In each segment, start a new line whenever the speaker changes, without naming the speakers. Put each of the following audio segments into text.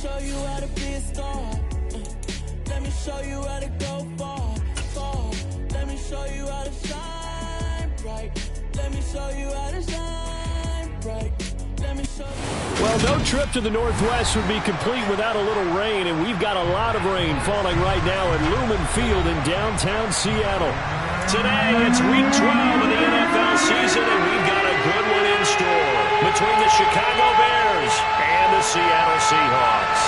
show you how to be a star. Let me show you how to go far, far. Let me show you how to shine bright. Let me show you how to shine bright. Let me show you.
Well, no trip to the Northwest would be complete without a little rain, and we've got a lot of rain falling right now at Lumen Field in downtown Seattle. Today, it's Week 12 of the NFL season, and we've got a good one in store between the Chicago Bears and the Seattle Seahawks.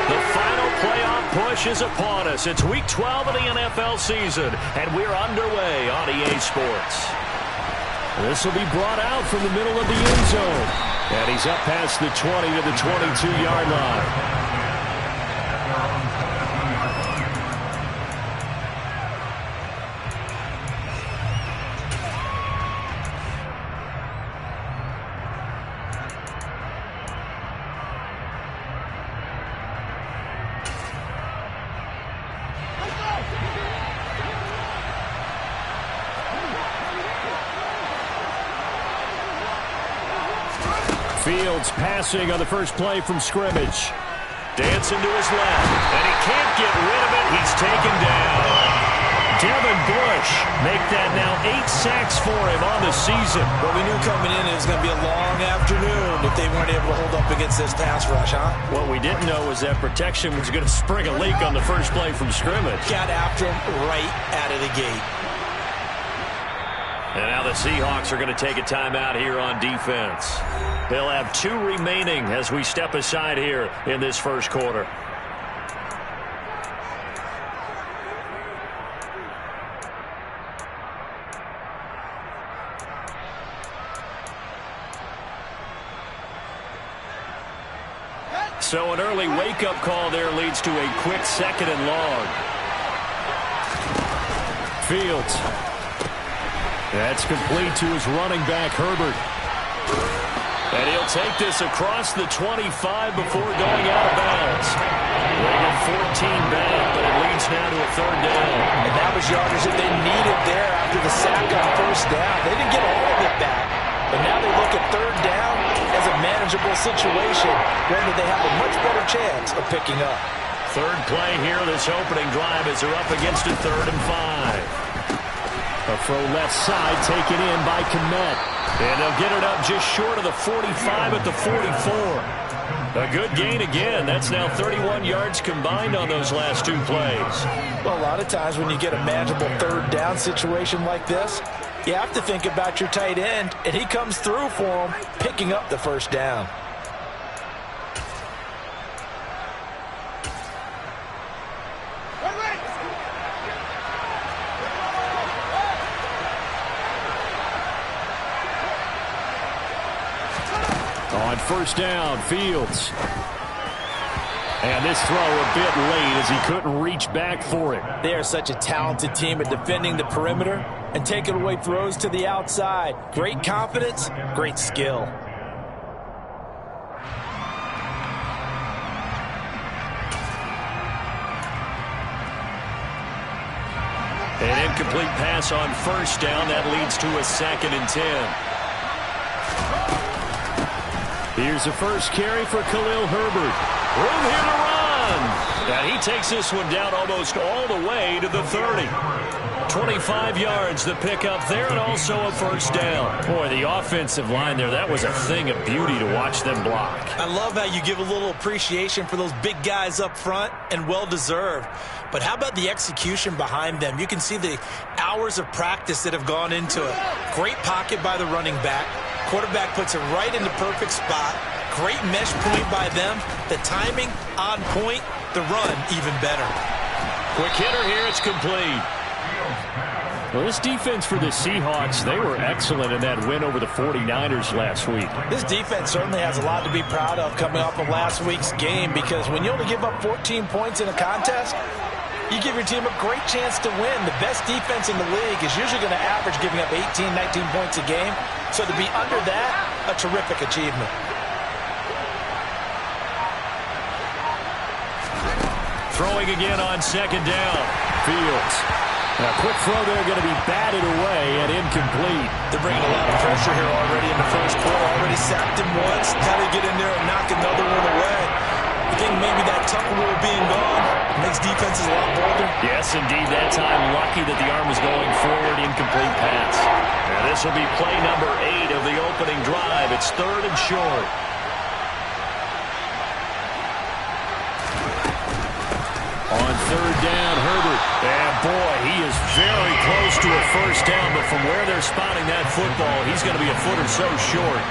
The final playoff push is upon us. It's Week 12 of the NFL season, and we're underway on EA Sports. This will be brought out from the middle of the end zone, and he's up past the 20 to the 22-yard line. Fields passing on the first play from scrimmage. Dancing to his left, and he can't get rid of it. He's taken down. Devin Bush make that now 8 sacks for him on the season.
Well, we knew coming in it was going to be a long afternoon if they weren't able to hold up against this pass rush, huh?
What we didn't know was that protection was going to spring a leak on the first play from scrimmage.
Got after him right out of the gate.
And now the Seahawks are going to take a timeout here on defense. They'll have 2 remaining as we step aside here in this first quarter. So an early wake-up call there leads to a quick 2nd and long. Fields. That's complete to his running back, Herbert. And he'll take this across the 25 before going out of bounds. Bringing 14 back, but it leads now to a 3rd down.
And that was yardage that they needed there after the sack on 1st down. They didn't get all of it back. But now they look at 3rd down as a manageable situation, one that they have a much better chance of picking up.
3rd play here this opening drive as they're up against a 3rd and 5. A throw left side taken in by Kmet. And they'll get it up just short of the 45 at the 44. A good gain again. That's now 31 yards combined on those last 2 plays.
Well, a lot of times when you get a manageable 3rd down situation like this, you have to think about your tight end, and he comes through for him, picking up the 1st down.
On 1st down, Fields. And this throw a bit late as he couldn't reach back for it.
They are such a talented team at defending the perimeter and taking away throws to the outside. Great confidence, great skill.
An incomplete pass on 1st down. That leads to a 2nd and 10. Here's the first carry for Khalil Herbert. Room here to run. And he takes this one down almost all the way to the 30. 25 yards the pickup there, and also a 1st down. Boy, the offensive line there, that was a thing of beauty to watch them block.
I love how you give a little appreciation for those big guys up front, and well-deserved. But how about the execution behind them? You can see the hours of practice that have gone into it. Great pocket by the running back. Quarterback puts it right in the perfect spot. Great mesh point by them. The timing on point. The run even better.
Quick hitter here. It's complete. Well, this defense for the Seahawks, they were excellent in that win over the 49ers last week.
This defense certainly has a lot to be proud of coming off of last week's game, because when you only give up 14 points in a contest, you give your team a great chance to win. The best defense in the league is usually going to average giving up 18, 19 points a game. So to be under that, a terrific achievement.
Throwing again on 2nd down. Fields. A quick throw there going to be batted away and incomplete.
They're bringing a lot of pressure here already in the first quarter. Already sacked him once, in there and knock another one away. I think maybe that Tucker rule being gone makes defenses a lot bolder.
Yes, indeed. That time, lucky that the arm was going forward. Incomplete pass. Now this will be play number 8 of the opening drive. It's 3rd and short. On 3rd down, Herbert. And boy, he is very close to a first down, but from where they're spotting that football, he's going to be a foot or so short.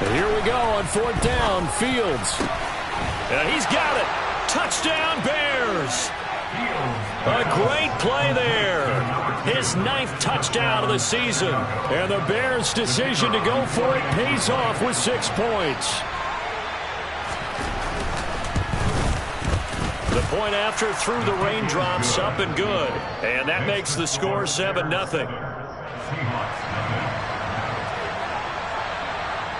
And here we go on 4th down, Fields. And he's got it. Touchdown, Bears. A great play there. His 9th touchdown of the season. And the Bears' decision to go for it pays off with 6 points. The point after through the raindrops, up and good. And that makes the score 7-0.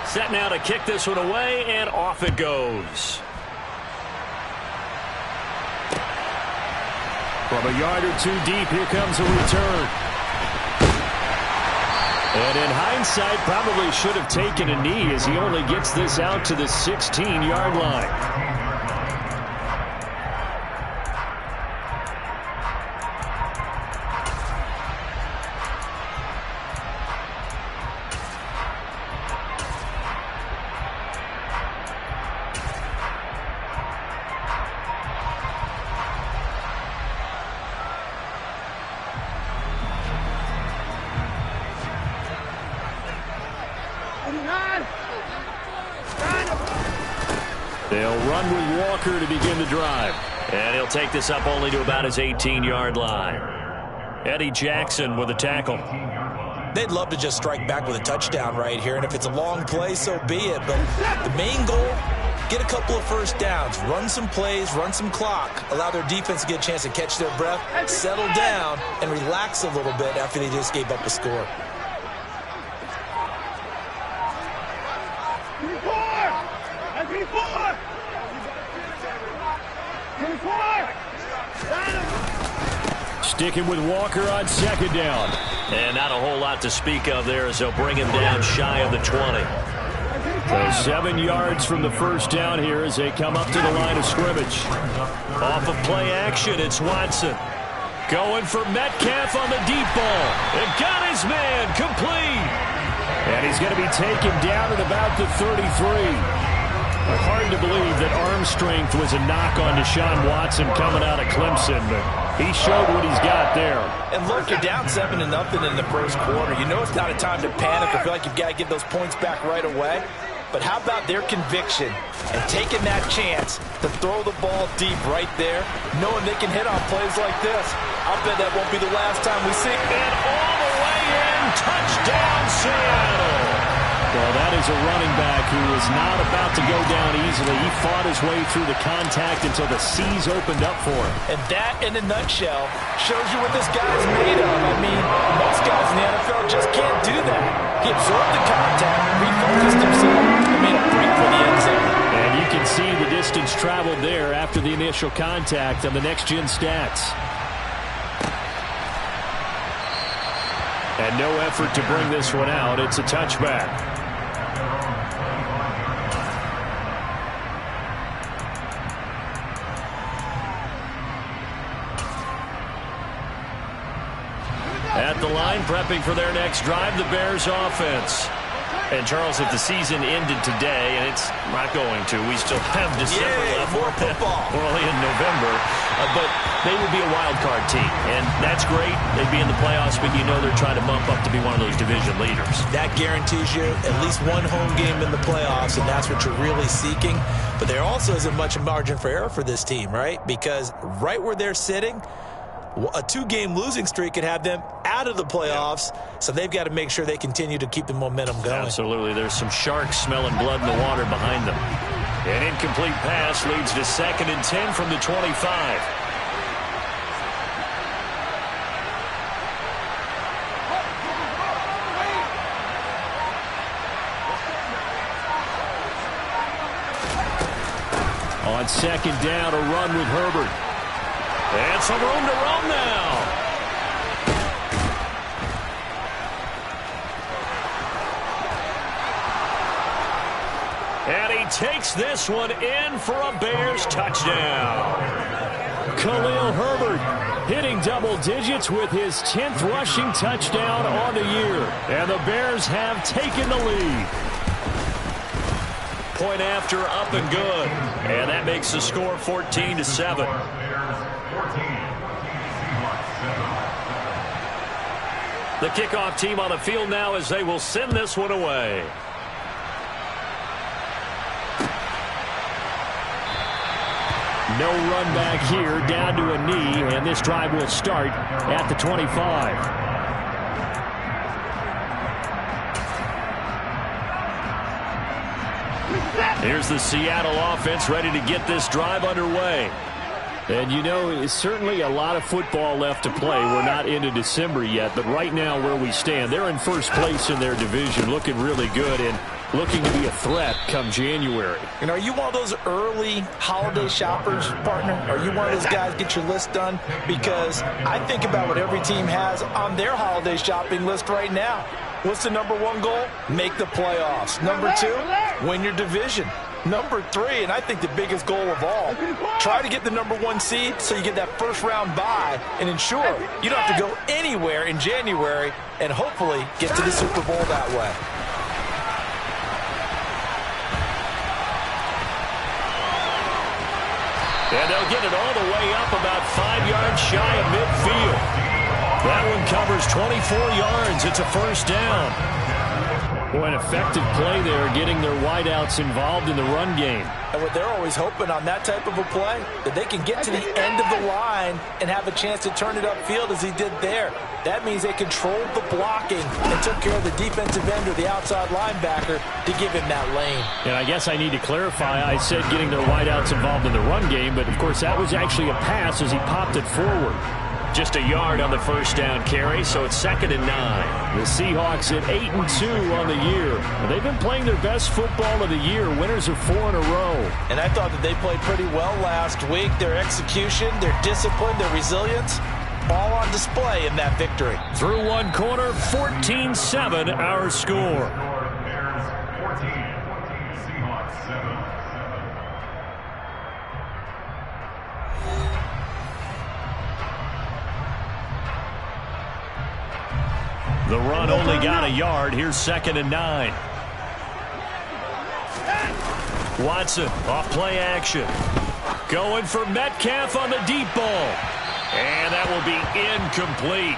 Set now to kick this one away, and off it goes. From a yard or 2 deep, here comes a return. And in hindsight, probably should have taken a knee as he only gets this out to the 16-yard line. They'll run with Walker to begin the drive. And he'll take this up only to about his 18-yard line. Eddie Jackson with a tackle.
They'd love to just strike back with a touchdown right here, and if it's a long play, so be it. But the main goal, get a couple of first downs, run some plays, run some clock, allow their defense to get a chance to catch their breath, settle down, and relax a little bit after they just gave up a score.
Sticking with Walker on 2nd down. And not a whole lot to speak of there as they'll bring him down shy of the 20. So 7 yards from the first down here as they come up to the line of scrimmage. Off of play action, it's Watson. Going for Metcalf on the deep ball. And got his man complete. And he's going to be taken down at about the 33. Hard to believe that arm strength was a knock on Deshaun Watson coming out of Clemson, but he showed what he's got there.
And look, you're down 7-0 in the first quarter. You know it's not a time to panic or feel like you've got to get those points back right away. But how about their conviction and taking that chance to throw the ball deep right there, knowing they can hit on plays like this? I'll bet that won't be the last time we see it.
And all the way in, touchdown Seattle. Well, that is a running back who is not about to go down easily. He fought his way through the contact until the seas opened up for him.
And that, in a nutshell, shows you what this guy's made of. I mean, most guys in the NFL just can't do that. He absorbed the contact, refocused himself, and made a break for the end zone.
And you can see the distance traveled there after the initial contact on the next-gen stats. And no effort to bring this one out. It's a touchback. At the line, prepping for their next drive, the Bears offense. And, Charles, if the season ended today, and it's not going to, we still have December left.
More football.
We're only in November. But they would be a wild card team. And that's great. They'd be in the playoffs, but you know they're trying to bump up to be one of those division leaders.
That guarantees you at least one home game in the playoffs, and that's what you're really seeking. But there also isn't much margin for error for this team, right? Because right where they're sitting, a 2-game losing streak could have them out of the playoffs, so they've got to make sure they continue to keep the momentum going.
Absolutely. There's some sharks smelling blood in the water behind them. An incomplete pass leads to 2nd and 10 from the 25. On 2nd down, a run with Herbert. And Some room to roam now. And he takes this one in for a Bears touchdown. Khalil Herbert hitting double digits with his 10th rushing touchdown on the year. And the Bears have taken the lead. Point after, up and good. And that makes the score 14-7. The kickoff team on the field now as they will send this one away. No run back here, down to a knee, and this drive will start at the 25. Here's the Seattle offense ready to get this drive underway. And you know, it's certainly a lot of football left to play. We're not into December yet, but right now where we stand, they're in first place in their division, looking really good and looking to be a threat come January.
And are you one of those early holiday shoppers, partner? Are you one of those guys get your list done? Because I think about what every team has on their holiday shopping list right now. What's the number one goal? Make the playoffs. Number two, win your division. Number three, and I think the biggest goal of all, try to get the number one seed so you get that first round bye and ensure you don't have to go anywhere in January and hopefully get to the Super Bowl that way.
And they'll get it all the way up about 5 yards shy of midfield. That one covers 24 yards. It's a first down. Boy, an effective play there, getting their wideouts involved in the run game.
And what they're always hoping on that type of a play, that they can get to the end of the line and have a chance to turn it upfield as he did there. That means they controlled the blocking and took care of the defensive end or the outside linebacker to give him that lane.
And I guess I need to clarify, I said getting their wideouts involved in the run game, but of course that was actually a pass as he popped it forward. Just a yard on the first down carry, so it's 2nd and 9. The Seahawks at 8-2 on the year. They've been playing their best football of the year. Winners of 4 in a row. And
I thought that they played pretty well last week. Their execution, their discipline, their resilience, all on display in that victory.
Through one quarter, 14-7 our score. The run only got a yard. Here's 2nd and 9. Watson off play action. Going for Metcalf on the deep ball. And that will be incomplete.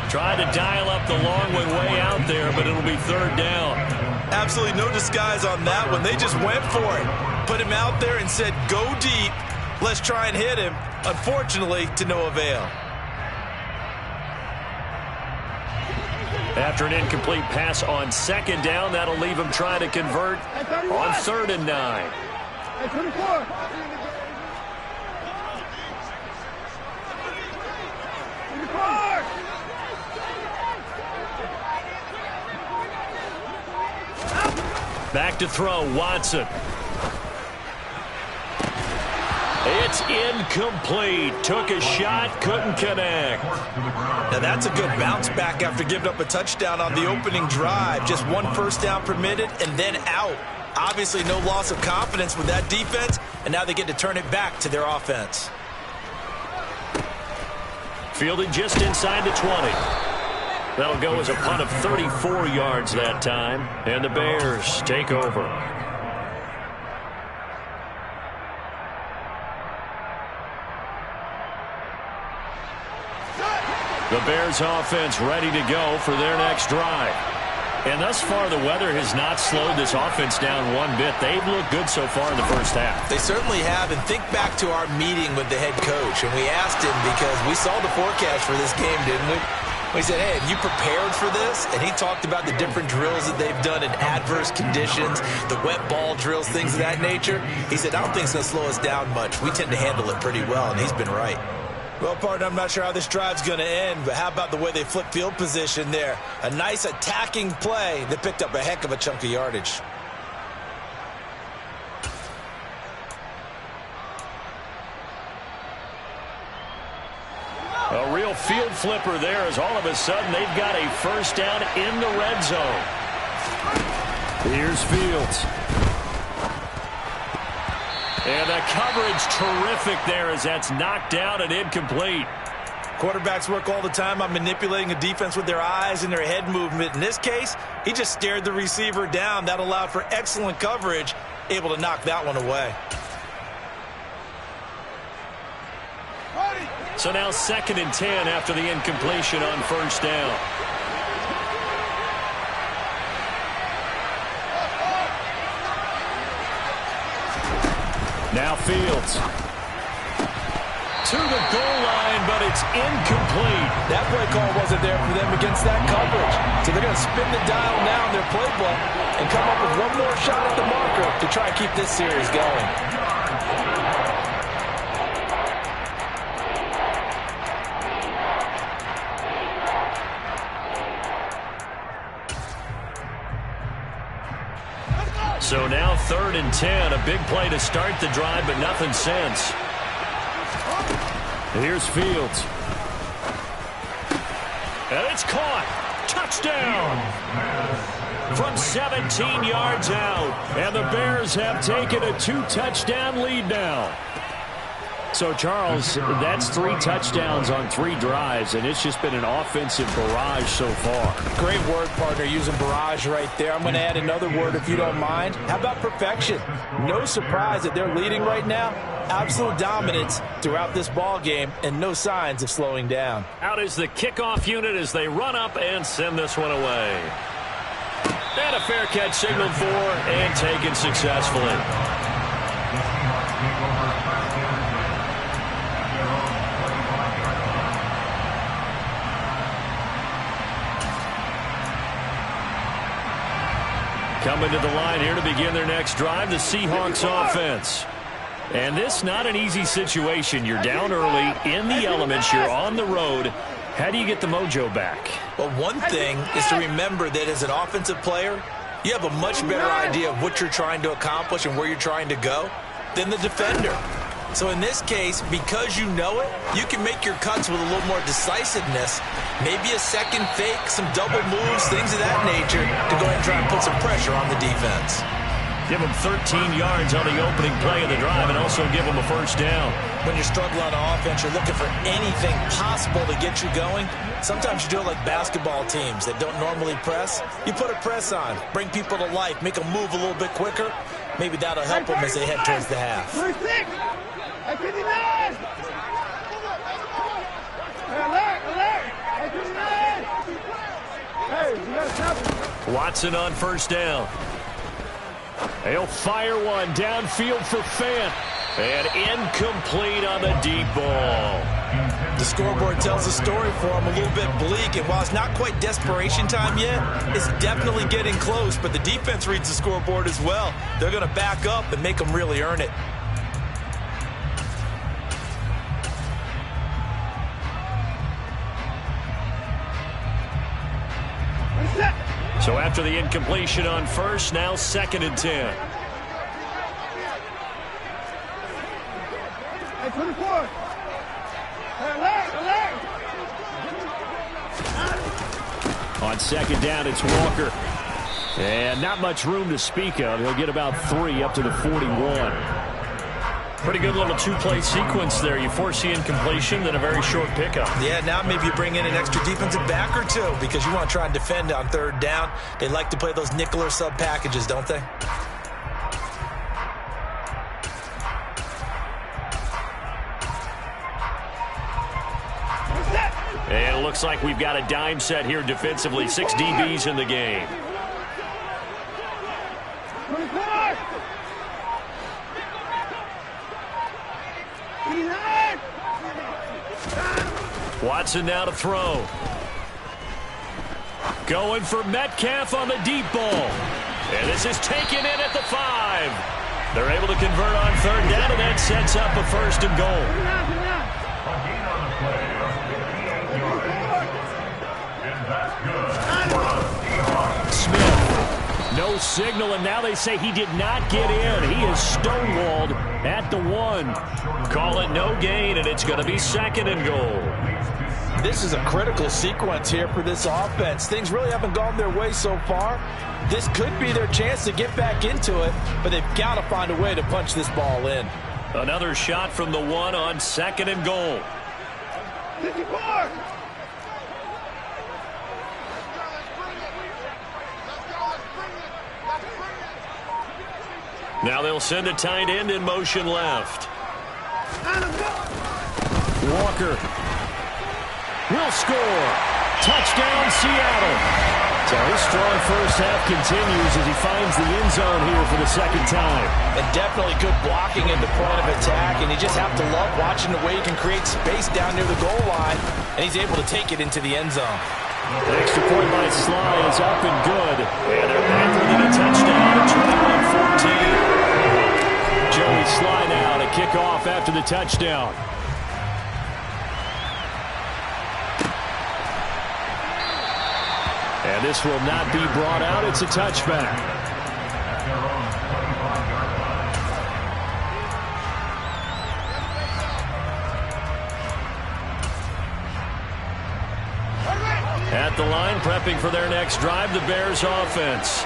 Tried to dial up the long one way out there, but it'll be 3rd down.
Absolutely no disguise on that one. They just went for it. Put him out there and said, go deep. Let's try and hit him. Unfortunately, to no avail.
After an incomplete pass on 2nd down, that'll leave him trying to convert on 3rd and 9. Back to throw, Watson. It's incomplete. Took a shot, couldn't connect.
Now that's a good bounce back after giving up a touchdown on the opening drive. Just one first down permitted and then out. Obviously no loss of confidence with that defense, and now they get to turn it back to their offense.
Fielded just inside the 20. That'll go as a punt of 34 yards that time, and the Bears take over. The Bears offense ready to go for their next drive. And thus far, the weather has not slowed this offense down one bit. They've looked good so far in the first half.
They certainly have. And think back to our meeting with the head coach. And we asked him, because we saw the forecast for this game, didn't we? We said, hey, have you prepared for this? And he talked about the different drills that they've done in adverse conditions, the wet ball drills, things of that nature. He said, I don't think it's going to slow us down much. We tend to handle it pretty well, and he's been right. Well, partner, I'm not sure how this drive's going to end, but how about the way they flip field position there? A nice attacking play that picked up a heck of a chunk of yardage.
A real field flipper there as all of a sudden they've got a first down in the red zone. Here's Fields. And the coverage terrific there as that's knocked down and incomplete.
Quarterbacks work all the time on manipulating a defense with their eyes and their head movement. In this case, he just stared the receiver down. That allowed for excellent coverage, able to knock that one away.
So now 2nd and 10 after the incompletion on first down. Now Fields. To the goal line, but it's incomplete.
That play call wasn't there for them against that coverage. So they're going to spin the dial now in their playbook and come up with one more shot at the marker to try and keep this series going.
So now 3rd and 10. A big play to start the drive, but nothing since. Here's Fields. And it's caught. Touchdown. From 17 yards out. And the Bears have taken a 2-touchdown lead now. So, Charles, that's 3 touchdowns on 3 drives, and it's just been an offensive barrage so far.
Great word, partner, using barrage right there. I'm going to add another word if you don't mind. How about perfection? No surprise that they're leading right now. Absolute dominance throughout this ball game and no signs of slowing down.
Out is the kickoff unit as they run up and send this one away. And a fair catch signaled for and taken successfully. Coming to the line here to begin their next drive, the Seahawks offense. And this not an easy situation. You're down early, in the elements, you're on the road. How do you get the mojo back?
Well, one thing is to remember that as an offensive player, you have a much better idea of what you're trying to accomplish and where you're trying to go than the defender. So in this case, because you know it, you can make your cuts with a little more decisiveness, maybe a second fake, some double moves, things of that nature, to go ahead and try and put some pressure on the defense.
Give them 13 yards on the opening play of the drive and also give them a first down.
When you're struggling on offense, you're looking for anything possible to get you going. Sometimes you do it like basketball teams that don't normally press. You put a press on, bring people to life, make them move a little bit quicker. Maybe that'll help them as they head towards the half.
Watson on first down. He'll fire one downfield for Fant. And incomplete on the deep ball.
The scoreboard tells a story for him, a little bit bleak. And while it's not quite desperation time yet, it's definitely getting close. But the defense reads the scoreboard as well. They're going to back up and make them really earn it.
So after the incompletion on first, now 2nd and 10. On 2nd down, it's Walker. And not much room to speak of. He'll get about 3 up to the 41. Pretty good little 2-play sequence there. You force the incompletion, then a very short pickup.
Yeah, now maybe you bring in an extra defensive back or two because you want to try and defend on 3rd down. They like to play those nickel or sub packages, don't they?
And it looks like we've got a dime set here defensively. 6 DBs in the game. Watson now to throw. Going for Metcalf on the deep ball. And this is taken in at the 5. They're able to convert on 3rd down, and that sets up a 1st and goal. Smith, no signal, and now they say he did not get in. He is stonewalled at the 1. Call it no gain, and it's going to be 2nd and goal.
This is a critical sequence here for this offense. Things really haven't gone their way so far. This could be their chance to get back into it, but they've got to find a way to punch this ball in.
Another shot from the one on 2nd and goal.
54.
Now they'll send a tight end in motion left. Walker will score. Touchdown, Seattle. So his strong first half continues as he finds the end zone here for the 2nd time.
And definitely good blocking at the point of attack, and you just have to love watching the way he can create space down near the goal line, and he's able to take it into the end zone.
The extra point by Sly is up and good. And they're back within a touchdown at 21-14. Joey Sly now to kick off after the touchdown. And this will not be brought out. It's a touchback. At the line, prepping for their next drive, the Bears offense.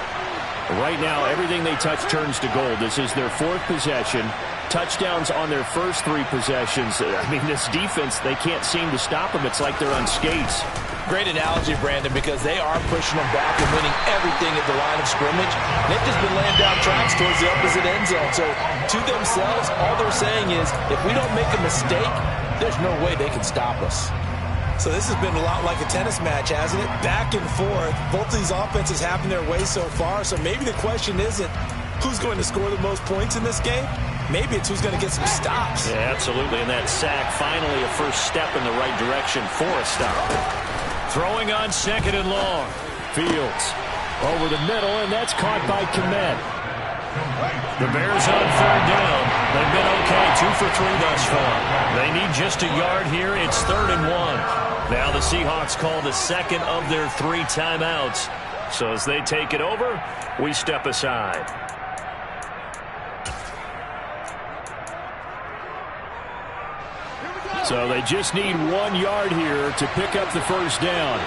Right now, everything they touch turns to gold. This is their 4th possession. Touchdowns on their first 3 possessions. I mean, this defense, they can't seem to stop them. It's like they're on skates.
Great analogy, Brandon, because they are pushing them back and winning everything at the line of scrimmage. They've just been laying down tracks towards the opposite end zone. So to themselves, all they're saying is, if we don't make a mistake, there's no way they can stop us. So this has been a lot like a tennis match, hasn't it? Back and forth. Both of these offenses having their way so far. So maybe the question isn't who's going to score the most points in this game. Maybe it's who's going to get some stops.
Yeah, absolutely. And that sack, finally a first step in the right direction for a stop. Throwing on 2nd and long. Fields over the middle, and that's caught by Kmet. The Bears on 3rd down. They've been okay, 2 for 3 thus far. They need just a yard here. It's 3rd and 1. Now the Seahawks call the 2nd of their 3 timeouts. So as they take it over, we step aside. So they just need 1 yard here to pick up the first down.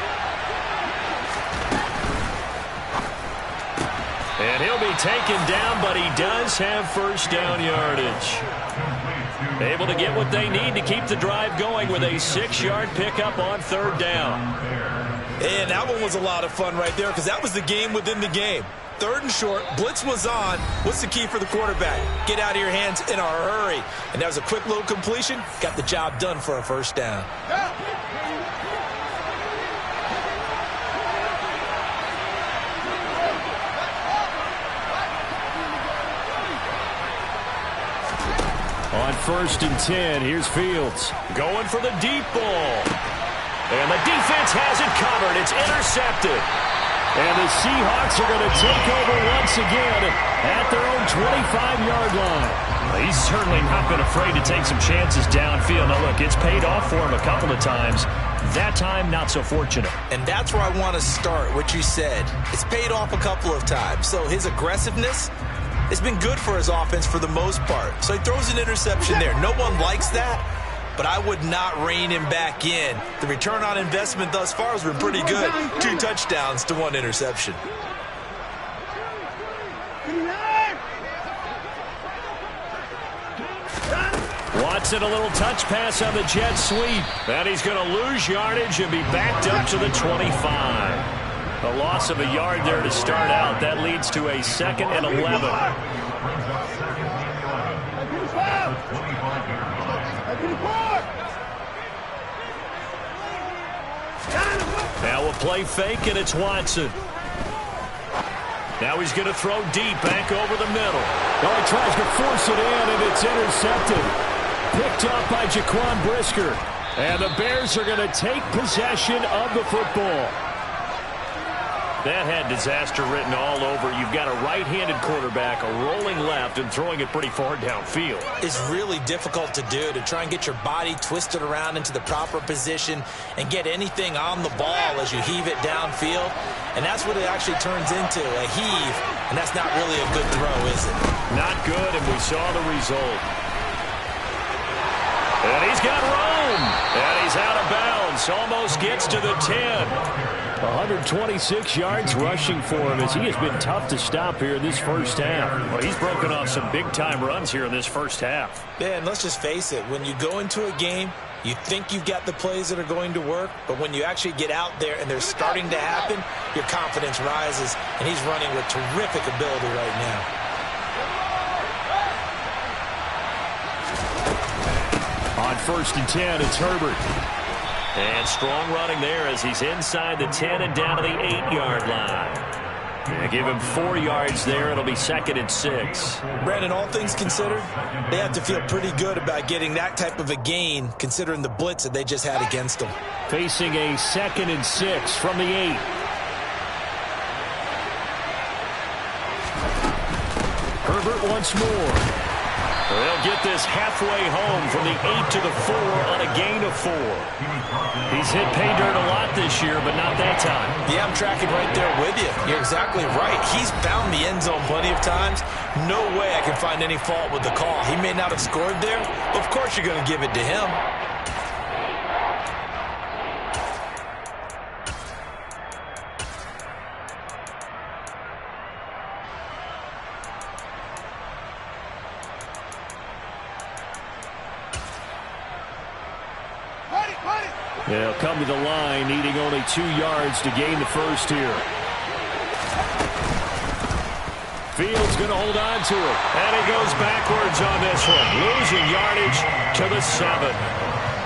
And he'll be taken down, but he does have first down yardage. Able to get what they need to keep the drive going with a 6-yard pickup on 3rd down.
And that one was a lot of fun right there because that was the game within the game. 3rd and short, blitz was on. What's the key for the quarterback? Get out of your hands in a hurry. And that was a quick little completion. Got the job done for a first down.
On 1st and 10, here's Fields going for the deep ball. And the defense has it covered. It's intercepted. And the Seahawks are going to take over once again at their own 25-yard line. He's certainly not been afraid to take some chances downfield. Now, look, it's paid off for him a couple of times. That time, not so fortunate.
And that's where I want to start, what you said. It's paid off a couple of times. So his aggressiveness, it's been good for his offense for the most part. So he throws an interception there. No one likes that, but I would not rein him back in. The return on investment thus far has been pretty good. 2 touchdowns to 1 interception.
Watson, a little touch pass on the jet sweep. And he's going to lose yardage and be backed up to the 25. A loss of a yard there to start out. That leads to a 2nd and 11. Now a play fake, and it's Watson. Now he's going to throw deep, back over the middle.
Oh, he tries to force it in, and it's intercepted.
Picked up by Jaquan Brisker. And the Bears are going to take possession of the football. That had disaster written all over. You've got a right-handed quarterback, a rolling left, and throwing it pretty far downfield.
It's really difficult to do, to try and get your body twisted around into the proper position and get anything on the ball as you heave it downfield. And that's what it actually turns into, a heave. And that's not really a good throw, is it?
Not good, and we saw the result. And he's got room. And he's out of bounds. distance. Almost gets to the 10. 126 yards rushing for him as he has been tough to stop here in this first half.
Well, he's broken off some big-time runs here in this first half.
Man, let's just face it. When you go into a game, you think you've got the plays that are going to work, but when you actually get out there and they're starting to happen, your confidence rises, and he's running with terrific ability right now.
On 1st and 10, it's Herbert. And strong running there as he's inside the 10 and down to the 8-yard line. Yeah, give him 4 yards there. It'll be 2nd and 6.
Brandon, all things considered, they have to feel pretty good about getting that type of a gain considering the blitz that they just had against them.
Facing a 2nd and 6 from the 8. Herbert once more. They'll get this halfway home from the 8 to the 4 on a gain of 4. He's hit pay dirt a lot this year, but not that time.
Yeah, I'm tracking right there with you. You're exactly right. He's found the end zone plenty of times. No way I can find any fault with the call. He may not have scored there, but of course you're going to give it to him.
They'll come to the line, needing only 2 yards to gain the first here. Fields going to hold on to it. And he goes backwards on this one. Losing yardage to the 7.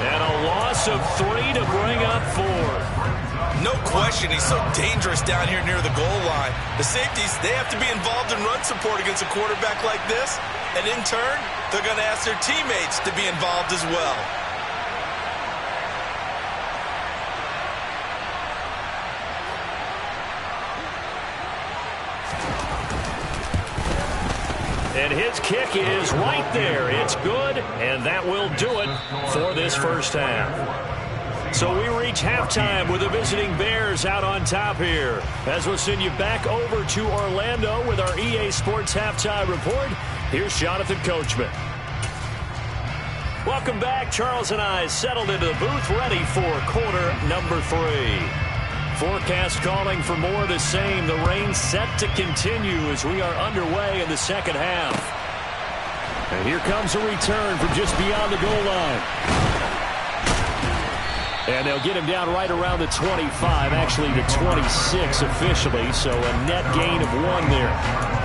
And a loss of 3 to bring up 4.
No question, he's so dangerous down here near the goal line. The safeties, they have to be involved in run support against a quarterback like this. And in turn, they're going to ask their teammates to be involved as well.
And his kick is right there. It's good, and that will do it for this first half. So we reach halftime with the visiting Bears out on top here. As we'll send you back over to Orlando with our EA Sports Halftime Report, here's Jonathan Coachman. Welcome back. Charles and I settled into the booth, ready for quarter number 3. Forecast calling for more of the same. The rain set to continue as we are underway in the second half. And here comes a return from just beyond the goal line. And they'll get him down right around the 25, actually the 26 officially, so a net gain of 1 there.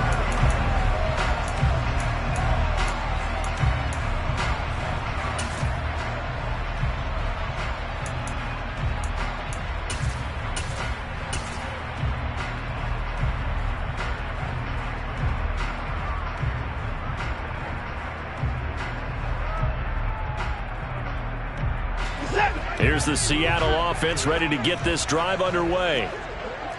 Here's the Seattle offense ready to get this drive underway.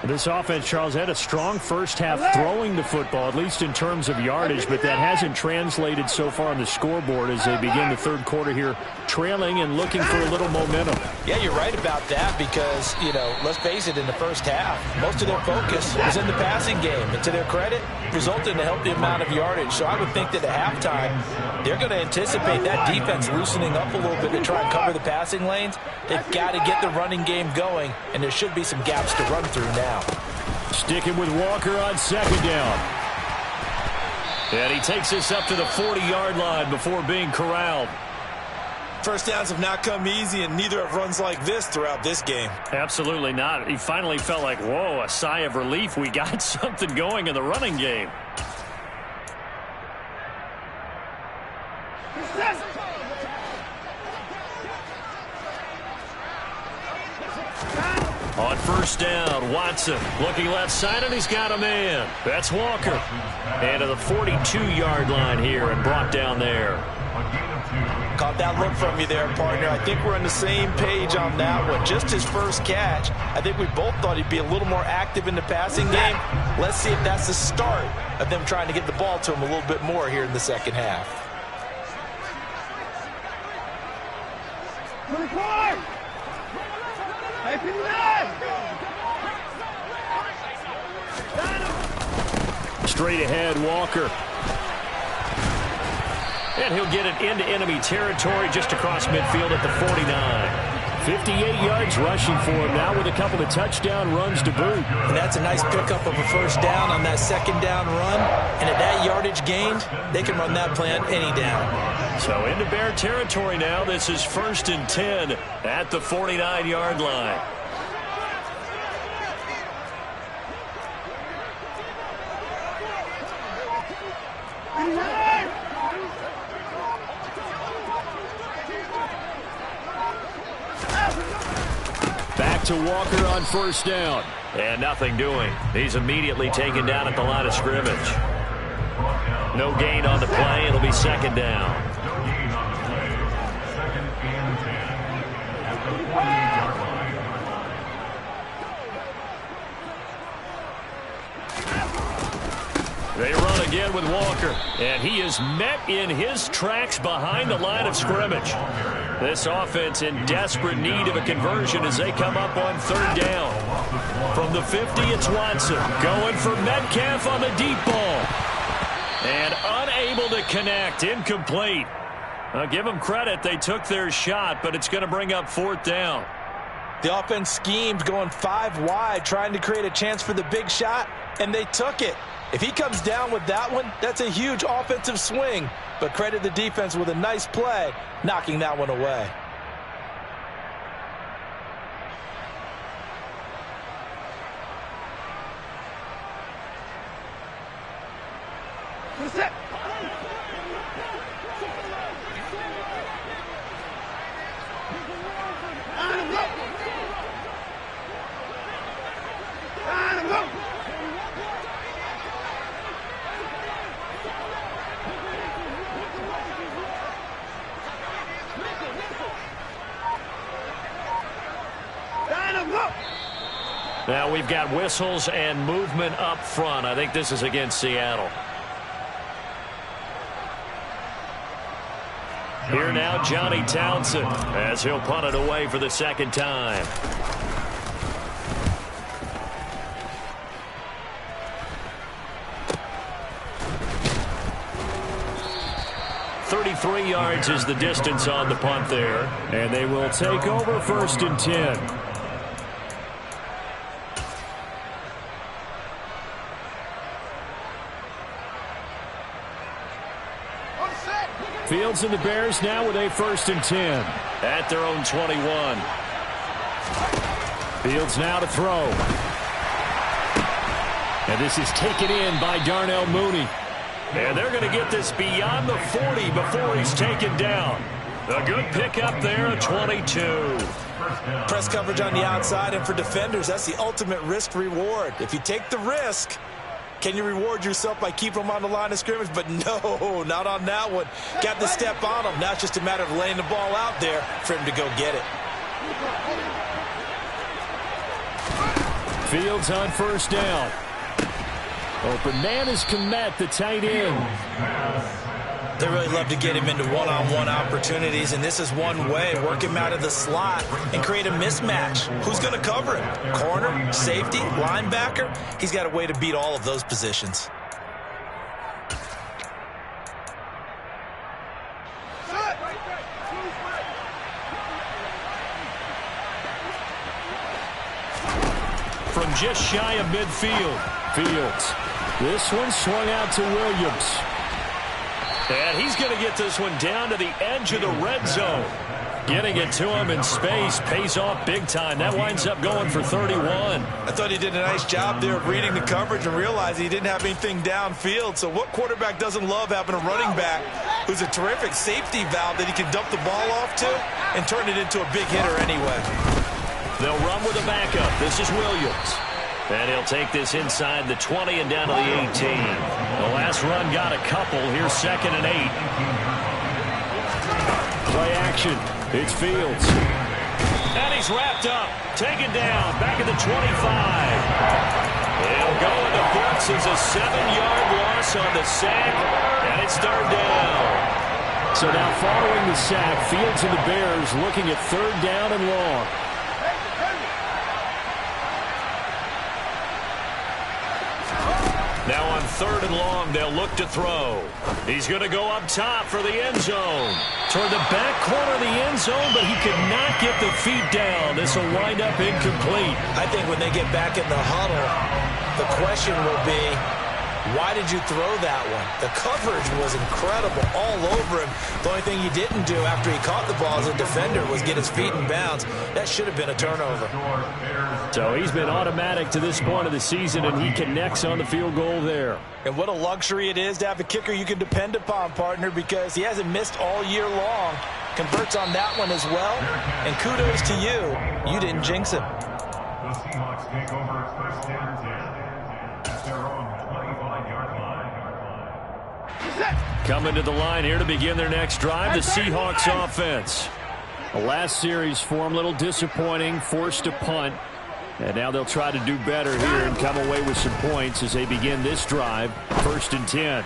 This offense, Charles, had a strong first half throwing the football, at least in terms of yardage, but that hasn't translated so far on the scoreboard as they begin the third quarter here, trailing and looking for a little momentum.
Yeah, you're right about that because, you know, let's face it, in the first half, most of their focus was in the passing game. And to their credit, resulted in a healthy amount of yardage. So I would think that at halftime, they're going to anticipate that defense loosening up a little bit to try and cover the passing lanes. They've got to get the running game going, and there should be some gaps to run through now.
Sticking with Walker on second down. And he takes this up to the 40-yard line before being corralled.
First downs have not come easy, and neither have runs like this throughout this game.
Absolutely not. He finally felt like, whoa, a sigh of relief. We got something going in the running game. On first down, Watson looking left side, and he's got a man. That's Walker. And to the 42-yard line here and brought down there.
Caught that look from you there, partner. I think we're on the same page on that one. Just his first catch. I think we both thought he'd be a little more active in the passing game. Let's see if that's the start of them trying to get the ball to him a little bit more here in the second half.
Straight ahead, Walker. And he'll get it into enemy territory just across midfield at the 49. 58 yards rushing for him now with a couple of touchdown runs to boot.
And that's a nice pickup of a first down on that second down run. And at that yardage gained, they can run that play on any down.
So into Bear territory now. This is 1st and 10 at the 49-yard line. Back to Walker on first down. And nothing doing. He's immediately taken down at the line of scrimmage. No gain on the play. It'll be second down. They run again with Walker, and he is met in his tracks behind the line of scrimmage. This offense in desperate need of a conversion as they come up on third down. From the 50, it's Watson going for Metcalf on the deep ball. And unable to connect, incomplete. I'll give them credit, they took their shot, but it's going to bring up fourth down.
The offense schemed going 5 wide, trying to create a chance for the big shot, and they took it. If he comes down with that one, that's a huge offensive swing. But credit the defense with a nice play, knocking that one away.
Now we've got whistles and movement up front. I think this is against Seattle. Here now, Johnny Townsend, as he'll punt it away for the second time. .33 yards is the distance on the punt there. And they will take over 1st and 10. Fields and the Bears now with a 1st and 10 at their own 21. Fields now to throw. And this is taken in by Darnell Mooney. And they're going to get this beyond the 40 before he's taken down. A good pickup there at 22.
Press coverage on the outside, and for defenders, that's the ultimate risk-reward. If you take the risk, can you reward yourself by keeping them on the line of scrimmage? But no, not on that one. Got the step on him. Now it's just a matter of laying the ball out there for him to go get it.
Fields on first down. Open man is Kmet, the tight end.
They really love to get him into one-on-one opportunities, and this is one way. Work him out of the slot and create a mismatch. Who's going to cover him? Corner, safety, linebacker? He's got a way to beat all of those positions.
From just shy of midfield, Fields. This one swung out to Williams. And he's going to get this one down to the edge of the red zone. Getting it to him in space pays off big time. That winds up going for 31.
I thought he did a nice job there of reading the coverage and realizing he didn't have anything downfield. So what quarterback doesn't love having a running back who's a terrific safety valve that he can dump the ball off to and turn it into a big hitter anyway?
They'll run with a backup. This is Williams. And he'll take this inside the 20 and down to the 18. The last run got a couple. Here's 2nd and 8. Play action. It's Fields. And he's wrapped up. Taken down. Back at the 25. He'll go in the books as a 7-yard loss on the sack. And it's third down. So now following the sack, Fields and the Bears looking at third down and long. Now on 3rd and long, they'll look to throw. He's going to go up top for the end zone. Toward the back corner of the end zone, but he could not get the feet down. This will wind up incomplete.
I think when they get back in the huddle, the question will be, why did you throw that one? The coverage was incredible all over him. The only thing he didn't do after he caught the ball as a defender was get his feet in bounds. That should have been a turnover.
So he's been automatic to this point of the season, and he connects on the field goal there.
And what a luxury it is to have a kicker you can depend upon, partner, because he hasn't missed all year long. Converts on that one as well. And kudos to you. You didn't jinx him.
The Seahawks take over first and 10 at their own 25-yard line.
Coming to the line here to begin their next drive, the Seahawks offense. The last series for them, a little disappointing, forced to punt. And now they'll try to do better here and come away with some points as they begin this drive, 1st and 10.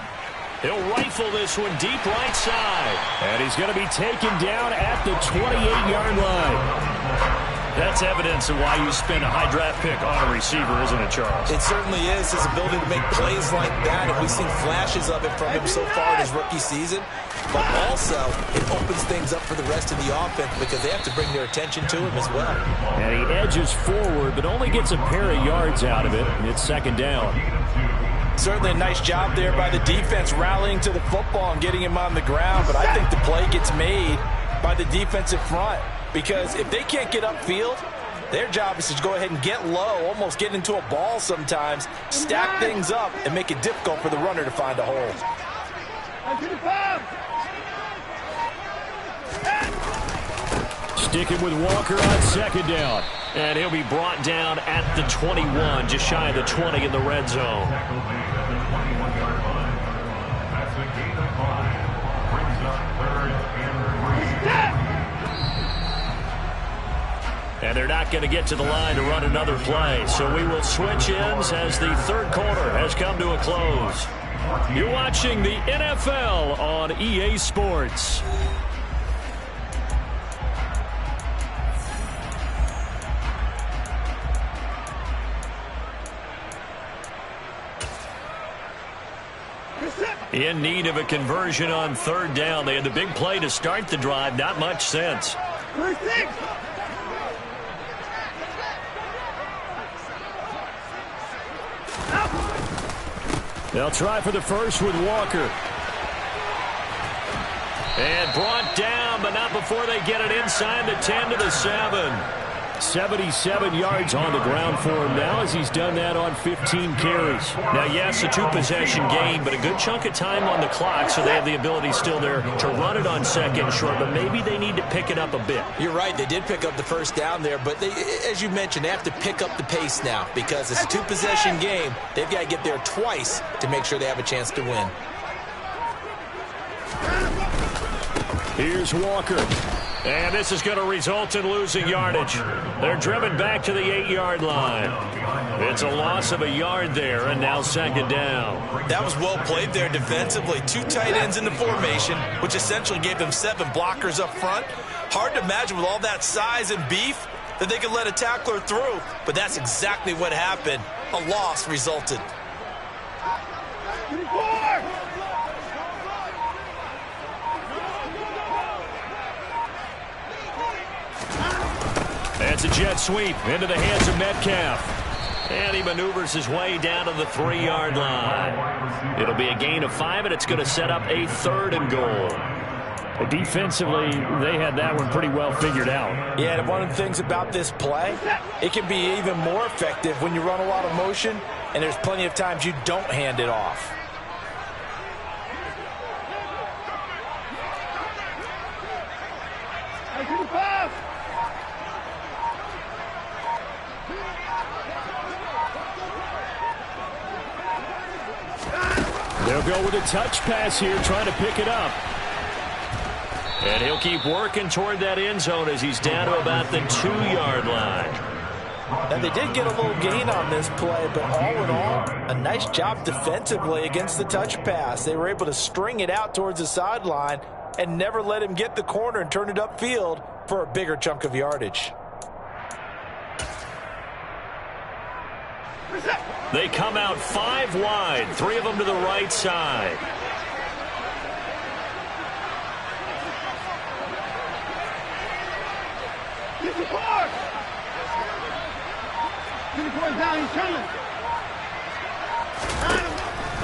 He'll rifle this one deep right side. And he's going to be taken down at the 28-yard line. That's evidence of why you spend a high draft pick on a receiver, isn't it, Charles?
It certainly is. His ability to make plays like that, and we've seen flashes of it from him so far in his rookie season. But also, it opens things up for the rest of the offense because they have to bring their attention to him as well.
And he edges forward, but only gets a pair of yards out of it. And it's 2nd down.
Certainly a nice job there by the defense rallying to the football and getting him on the ground. But I think the play gets made by the defensive front. Because if they can't get upfield, their job is to go ahead and get low, almost get into a ball sometimes, stack things up, and make it difficult for the runner to find a hole.
Sticking with Walker on 2nd down. And he'll be brought down at the 21, just shy of the 20 in the red zone.
That's a gain of 5. Brings up 3rd and 3.
And they're not going to get to the line to run another play. So we will switch ends as the 3rd quarter has come to a close. You're watching the NFL on EA Sports. In need of a conversion on 3rd down. They had the big play to start the drive. Not much sense. They'll try for the first with Walker. And brought down, but not before they get it inside the 10 to the 7. 77 yards on the ground for him now as he's done that on 15 carries. Now, yes, a 2-possession game, but a good chunk of time on the clock, so they have the ability still there to run it on 2nd and short, but maybe they need to pick it up a bit.
You're right. They did pick up the first down there, but they, as you mentioned, they have to pick up the pace now because it's a 2-possession game. They've got to get there twice to make sure they have a chance to win.
Here's Walker. And this is going to result in losing yardage. They're driven back to the 8-yard line. It's a loss of a yard there, and now 2nd down.
That was well played there defensively. 2 tight ends in the formation, which essentially gave them 7 blockers up front. Hard to imagine with all that size and beef that they could let a tackler through, but that's exactly what happened. A loss resulted.
That's a jet sweep into the hands of Metcalf. And he maneuvers his way down to the 3-yard line. It'll be a gain of 5, and it's going to set up a 3rd and goal. Defensively, they had that one pretty well figured out.
Yeah, and one of the things about this play, it can be even more effective when you run a lot of motion, and there's plenty of times you don't hand it off.
They'll go with a touch pass here, trying to pick it up. And he'll keep working toward that end zone as he's down to about the 2-yard line.
And they did get a little gain on this play, but all in all, a nice job defensively against the touch pass. They were able to string it out towards the sideline and never let him get the corner and turn it upfield for a bigger chunk of yardage.
They come out 5 wide, 3 of them to the right side.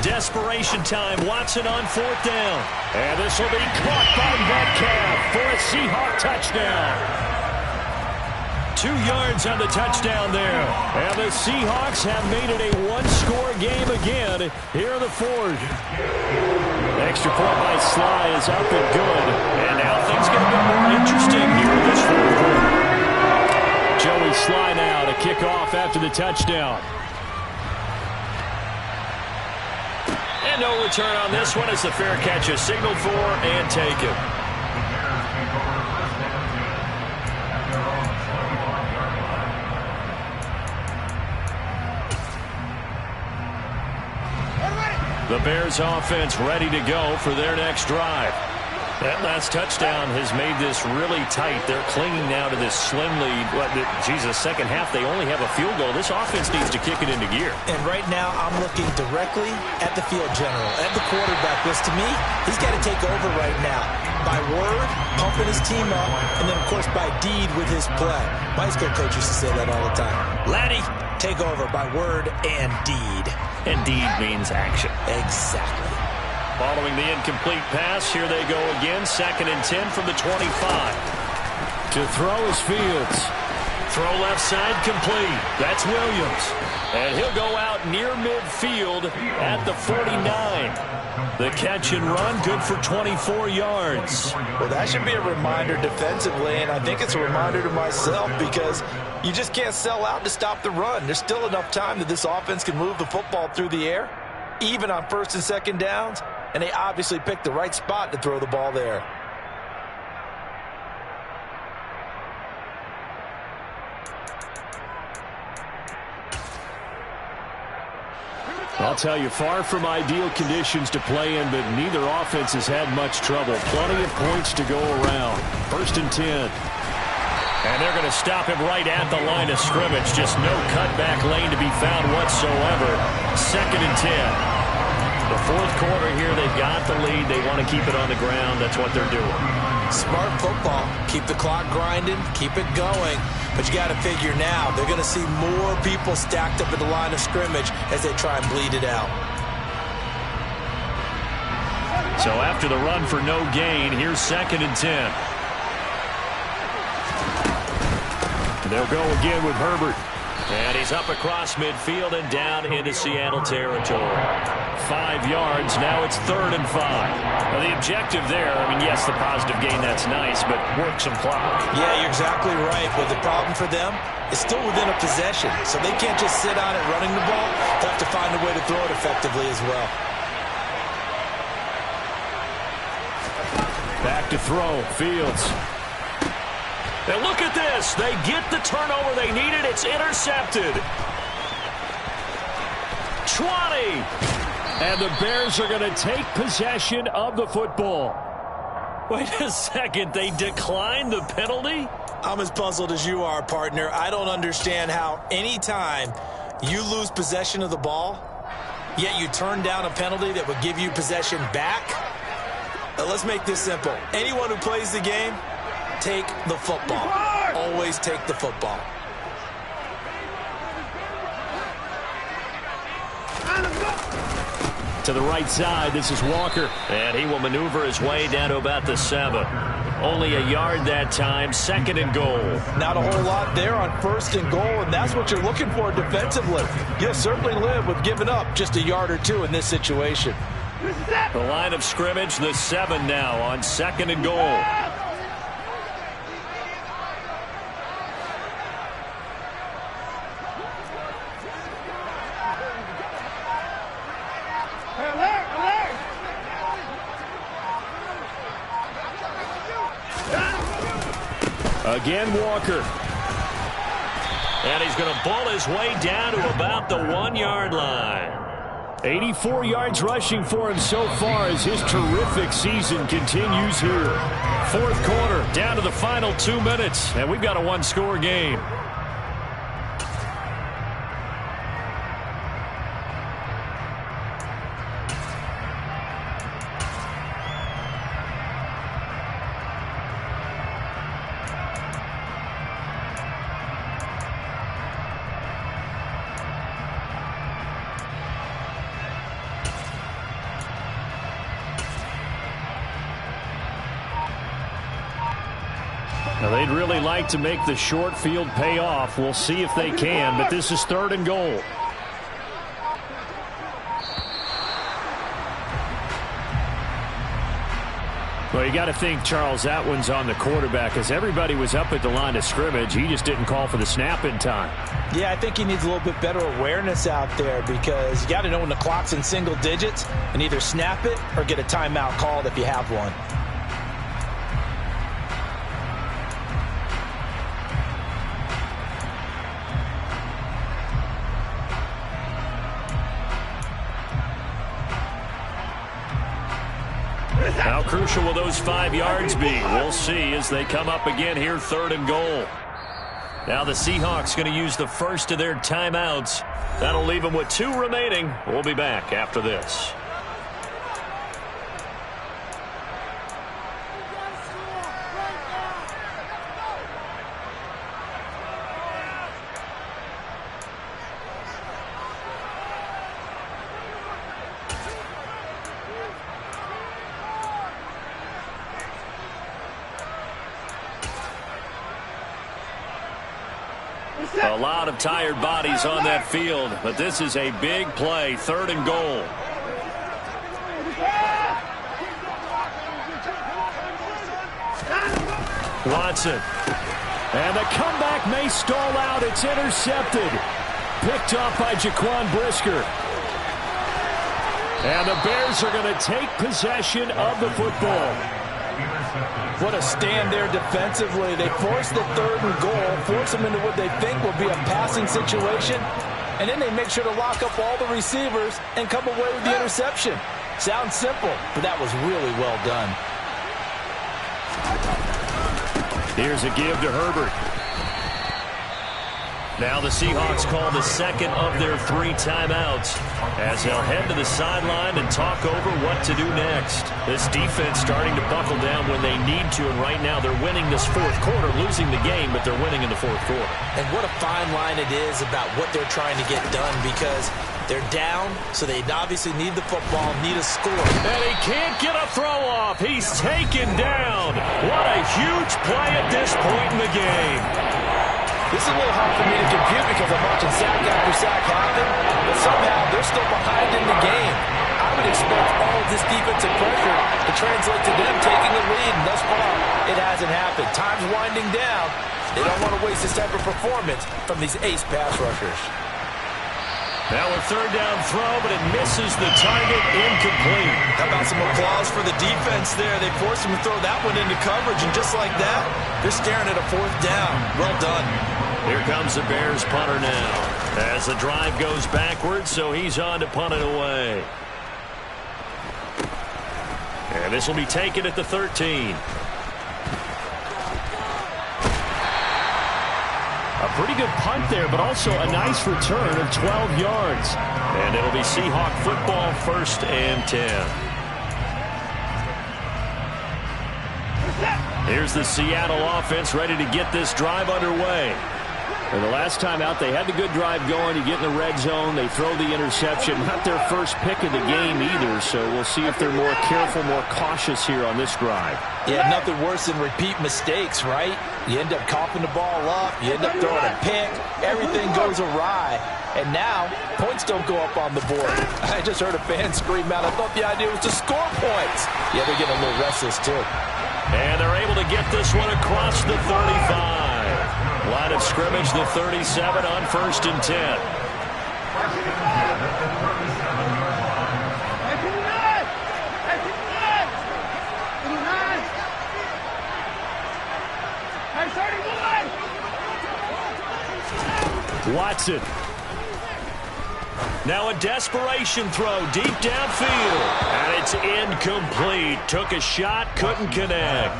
Desperation time. Watson on 4th down. And this will be caught by Metcalf for a Seahawk touchdown. 2 yards on the touchdown there. And the Seahawks have made it a 1-score game again here in the 4th. Extra point by Sly is up and good. And now things get a bit more interesting here in this 4th quarter. Joey Sly now to kick off after the touchdown. And no return on this one as the fair catch is signaled for and taken. The Bears offense ready to go for their next drive. That last touchdown has made this really tight. They're clinging now to this slim lead. Second half, they only have a field goal. This offense needs to kick it into gear.
And right now, I'm looking directly at the field general, at the quarterback, because to me, he's got to take over right now. By word, pumping his team up, and then, of course, by deed with his play. My high school coach used to say that all the time. Laddie, take over by word and deed.
And deed means action.
Exactly.
Following the incomplete pass, here they go again. 2nd and 10 from the 25. To throw is Fields. Throw left side complete. That's Williams. And he'll go out near midfield at the 49. The catch and run, good for 24 yards.
Well, that should be a reminder defensively, and I think it's a reminder to myself because you just can't sell out to stop the run. There's still enough time that this offense can move the football through the air, even on 1st and 2nd downs. And they obviously picked the right spot to throw the ball there.
I'll tell you, far from ideal conditions to play in, but neither offense has had much trouble. Plenty of points to go around. 1st and 10. And they're going to stop him right at the line of scrimmage. Just no cutback lane to be found whatsoever. 2nd and 10. The 4th quarter here, they've got the lead. They want to keep it on the ground. That's what they're doing.
Smart football. Keep the clock grinding. Keep it going. But you got to figure now, they're going to see more people stacked up at the line of scrimmage as they try and bleed it out.
So after the run for no gain, here's 2nd and 10. They'll go again with Herbert. And he's up across midfield and down into Seattle territory. 5 yards. Now it's 3rd and 5. Now the objective there, yes, the positive gain, that's nice, but work some clock.
Yeah, you're exactly right. But the problem for them is still within a possession. So they can't just sit on it running the ball. They have to find a way to throw it effectively as well.
Back to throw. Fields. And look at this. They get the turnover they needed. It's intercepted. 20. And the Bears are going to take possession of the football. Wait a second. They declined the penalty?
I'm as puzzled as you are, partner. I don't understand how any time you lose possession of the ball, yet you turn down a penalty that would give you possession back. Let's make this simple. Anyone who plays the game, take the football. Always take the football.
To the right side, this is Walker. And he will maneuver his way down to about the 7. Only a yard that time, 2nd and goal.
Not a whole lot there on 1st and goal, and that's what you're looking for defensively. You'll certainly live with giving up just a yard or 2 in this situation.
The line of scrimmage, the 7 now on 2nd and goal. Again, Walker. And he's going to ball his way down to about the 1-yard line. 84 yards rushing for him so far as his terrific season continues here. 4th quarter, down to the final 2 minutes, and we've got a 1-score game. Well, they'd really like to make the short field pay off. We'll see if they can, but this is 3rd and goal. Well, you got to think, Charles, that one's on the quarterback, as everybody was up at the line of scrimmage. He just didn't call for the snap in time.
Yeah, I think he needs a little bit better awareness out there, because you got to know when the clock's in single digits and either snap it or get a timeout called if you have one.
How crucial will those 5 yards be? We'll see as they come up again here, 3rd and goal. Now the Seahawks going to use the first of their timeouts. That'll leave them with 2 remaining. We'll be back after this. A lot of tired bodies on that field, but this is a big play, 3rd and goal. Watson. And the comeback may stall out. It's intercepted. Picked off by Jaquan Brisker. And the Bears are going to take possession of the football.
What a stand there defensively. They force the 3rd and goal, force them into what they think will be a passing situation, and then they make sure to lock up all the receivers and come away with the interception. Sounds simple, but that was really well done.
Here's a give to Herbert. Now the Seahawks call the second of their 3 timeouts as they'll head to the sideline and talk over what to do next. This defense starting to buckle down when they need to, and right now they're winning this 4th quarter, losing the game, but they're winning in the 4th quarter.
And what a fine line it is about what they're trying to get done, because they're down, so they obviously need the football, need a score.
And he can't get a throw off. He's taken down. What a huge play at this point in the game.
This is a little hard for me to compute because I'm watching sack after sack happen, but somehow they're still behind in the game. I would expect all of this defensive pressure to translate to them taking the lead, and thus far, it hasn't happened. Time's winding down. They don't want to waste this type of performance from these ace pass rushers.
Now a 3rd down throw, but it misses the target, incomplete.
How about some applause for the defense there? They forced him to throw that one into coverage, and just like that, they're staring at a 4th down. Well done.
Here comes the Bears punter now as the drive goes backwards, so he's on to punt it away. And this will be taken at the 13. A pretty good punt there, but also a nice return of 12 yards. And it'll be Seahawk football, 1st and 10. Here's the Seattle offense ready to get this drive underway. And the last time out, they had the good drive going. You get in the red zone, they throw the interception. Not their first pick of the game either, so we'll see if they're more careful, more cautious here on this drive.
Yeah, nothing worse than repeat mistakes, right? You end up coughing the ball up, you end up throwing a pick, everything goes awry. And now, points don't go up on the board. I just heard a fan scream out, I thought the idea was to score points. Yeah, they're getting a little restless too.
And they're able to get this one across the 35. Line of scrimmage, the 37 on 1st and 10. Watson. Now a desperation throw deep downfield. And it's incomplete. Took a shot, couldn't connect.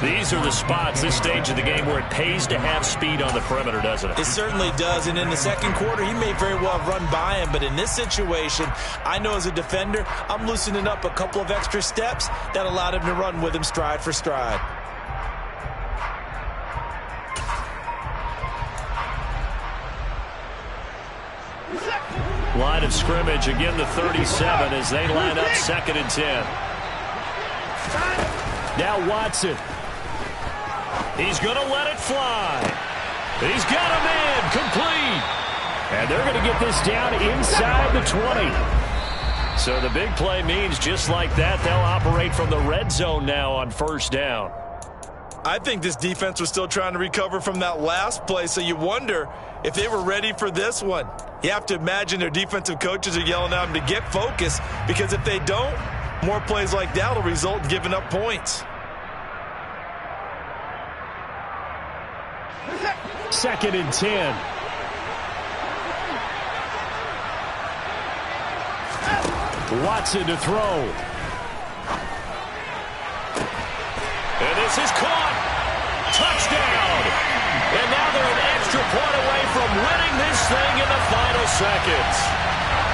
These are the spots, this stage of the game, where it pays to have speed on the perimeter, doesn't it?
It certainly does, and in the 2nd quarter, he may very well have run by him, but in this situation, I know as a defender, I'm loosening up a couple of extra steps that allowed him to run with him stride for stride.
Line of scrimmage, again the 37 as they line up 2nd and 10. Now Watson. He's going to let it fly. He's got a man complete. And they're going to get this down inside the 20. So the big play means just like that, they'll operate from the red zone now on first down.
I think this defense was still trying to recover from that last play, so you wonder if they were ready for this one. You have to imagine their defensive coaches are yelling at them to get focused, because if they don't, more plays like that will result in giving up points.
Second and 10. Watson to throw. And this is caught. Touchdown. And now they're an extra point away from winning this thing in the final seconds.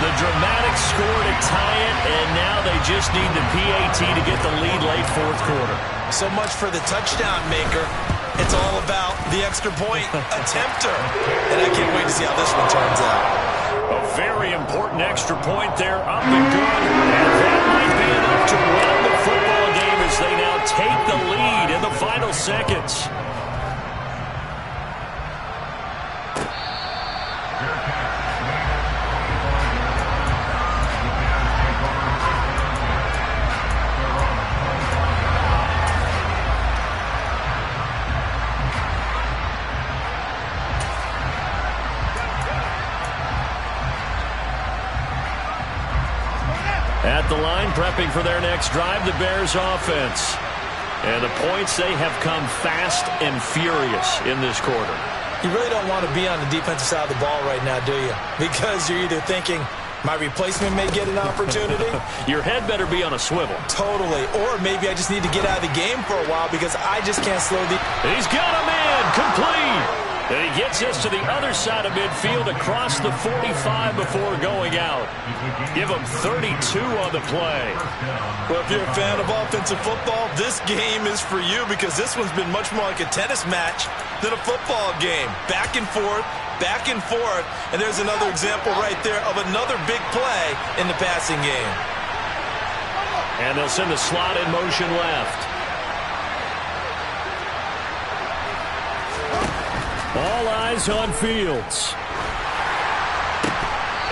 The dramatic score to tie it, and now they just need the PAT to get the lead late fourth quarter.
So much for the touchdown maker. It's all about the extra point attempter. And I can't wait to see how this one turns out.
A very important extra point there, up and good. And that might be enough to win the football game as they now take the lead in the final seconds. At the line, prepping for their next drive, the Bears offense. And the points, they have come fast and furious in this quarter.
You really don't want to be on the defensive side of the ball right now, do you? Because you're either thinking, my replacement may get an opportunity.
Your head better be on a swivel.
Totally. Or maybe I just need to get out of the game for a while because I just can't slow the...
He's got a man complete. And he gets us to the other side of midfield across the 45 before going out. Give him 32 on the play.
Well, if you're a fan of offensive football, this game is for you because this one's been much more like a tennis match than a football game. Back and forth, and there's another example right there of another big play in the passing game.
And they'll send the slot in motion left. All eyes on Fields.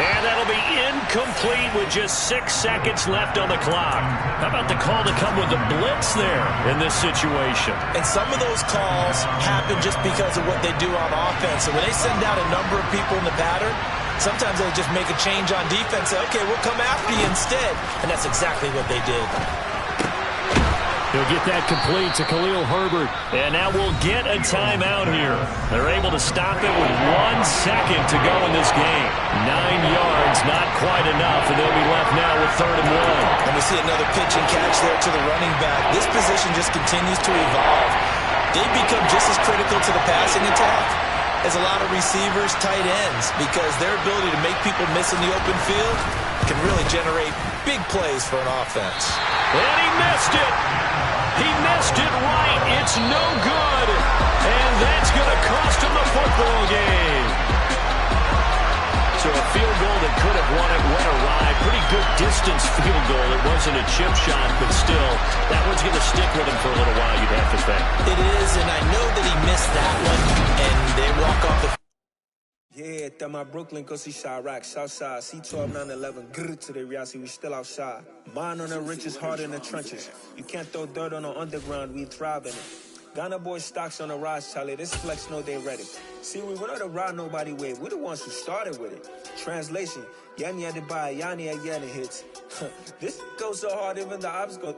And that'll be incomplete with just 6 seconds left on the clock. How about the call to come with the blitz there in this situation?
And some of those calls happen just because of what they do on offense. So when they send out a number of people in the pattern, sometimes they just make a change on defense. Say, okay, we'll come after you instead. And that's exactly what they did.
He'll get that complete to Khalil Herbert. And now we'll get a timeout here. They're able to stop it with 1 second to go in this game. 9 yards, not quite enough, and they'll be left now with 3rd and 1.
And we see another pitch and catch there to the running back. This position just continues to evolve. They become just as critical to the passing attack as a lot of receivers, tight ends, because their ability to make people miss in the open field can really generate big plays for an offense.
And he missed it. He missed it right. It's no good. And that's going to cost him the football game. So a field goal that could have won it went awry. Pretty good distance field goal. It wasn't a chip shot, but still, that one's going to stick with him for a little while, you'd have to think.
It is, and I know that he missed that one, and they walk off the...
Yeah, that my Brooklyn, go see Chirac, Southside, C12, 911, grr to the reality, we still outside. Mine on the riches, hard in the trenches. You can't throw dirt on the underground, we thrive in it. Ghana boys stocks on the rise, Charlie, this flex know they ready. See, we went on the ride nobody wave, we the ones who started with it. Translation, Yanni had to buy, Yanni had Yanni hits. This goes so hard, even the ops go...